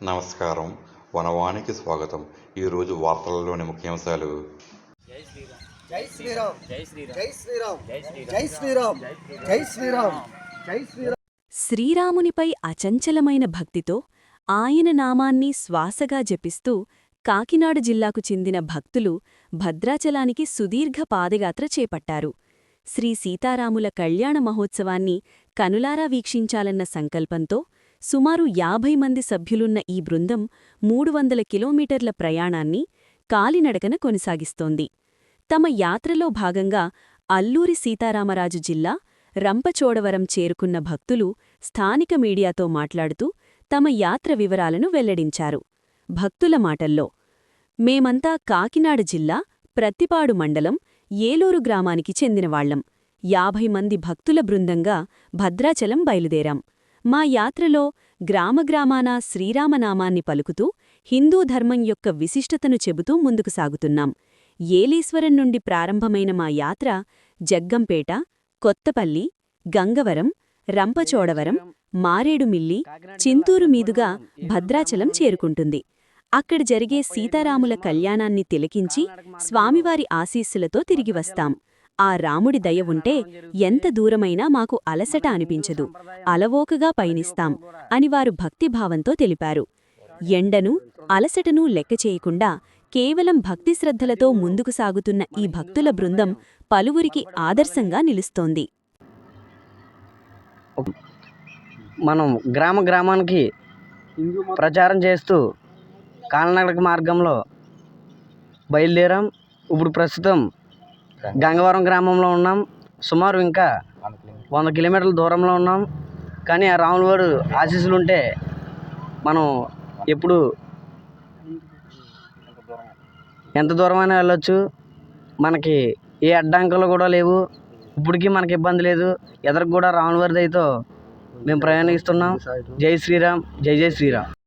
నమస్కారం. వనవానికి స్వాగతం. ఈరోజు వార్తలలోని ముఖ్యాంశాలు. జై శ్రీరామ్. జై శ్రీరామ్. జై శ్రీరామ్. జై శ్రీరామ్. జై శ్రీరామ్. జై శ్రీరామ్. జై శ్రీరామ్. జై శ్రీరామ్. శ్రీరామునిపై అచంచలమైన భక్తితో ఆయన నామాన్ని శ్వాసగా జపిస్తూ కాకినాడ జిల్లాకు చెందిన భక్తులు భద్రాచలానికి సుదీర్ఘ పాదయాత్ర చేపట్టారు. శ్రీ సీతారాముల కళ్యాణ మహోత్సవాన్ని కనులారా వీక్షించాలన్న సంకల్పంతో సుమారు 50 మంది సభ్యులున్న ఈ బృందం 300 కిలోమీటర్ల ప్రయాణాన్ని కాలినడకన కొనసాగిస్తోంది. తమ యాత్రలో భాగంగా అల్లూరి సీతారామరాజు జిల్లా రంపచోడవరం చేరుకున్న భక్తులు స్థానిక మీడియాతో మాట్లాడుతూ తమ యాత్ర వివరాలను వెల్లడించారు. భక్తుల మాటల్లో, మేమంతా కాకినాడ జిల్లా ప్రత్తిపాడు మండలం ఏలూరు గ్రామానికి చెందినవాళ్లం. 50 మంది భక్తుల బృందంగా భద్రాచలం బయలుదేరాం. మా యాత్రలో గ్రామగ్రామాన శ్రీరామనామాన్ని పలుకుతూ హిందూ ధర్మం యొక్క విశిష్టతను చెబుతూ ముందుకు సాగుతున్నాం. ఏలీశ్వరం నుండి ప్రారంభమైన మా యాత్ర జగ్గంపేట, కొత్తపల్లి, గంగవరం, రంపచోడవరం, మారేడుమిల్లి, చింతూరు మీదుగా భద్రాచలం చేరుకుంటుంది. అక్కడ జరిగే సీతారాముల కళ్యాణాన్ని తిలకించి స్వామివారి ఆశీస్సులతో తిరిగి వస్తాం. ఆ రాముడి దయ ఉంటే ఎంత దూరమైనా మాకు అలసట అనిపించదు, అలవోకగా పయనిస్తాం అని వారు భక్తిభావంతో తెలిపారు. ఎండను, అలసటను లెక్కచేయకుండా కేవలం భక్తిశ్రద్ధలతో ముందుకు సాగుతున్న ఈ భక్తుల బృందం పలువురికి ఆదర్శంగా నిలుస్తోంది. మనం గ్రామానికి ప్రచారం చేస్తూ కాలినడక మార్గంలో బయలుదేరాం. ఇప్పుడు ప్రస్తుతం గంగవరం గ్రామంలో ఉన్నాం. సుమారు ఇంకా 100 కిలోమీటర్ల దూరంలో ఉన్నాం. కానీ ఆ రాములవారి ఆశీస్సులుంటే మనం ఎప్పుడు ఎంత దూరమైనా వెళ్ళొచ్చు. మనకి ఏ అడ్డంకులు కూడా లేవు. ఇప్పటికీ మనకి ఇబ్బంది లేదు. ఎదరికి కూడా రాములవారి దయతో మేము ప్రయాణిస్తున్నాం. జై శ్రీరామ్. జై జై శ్రీరామ్.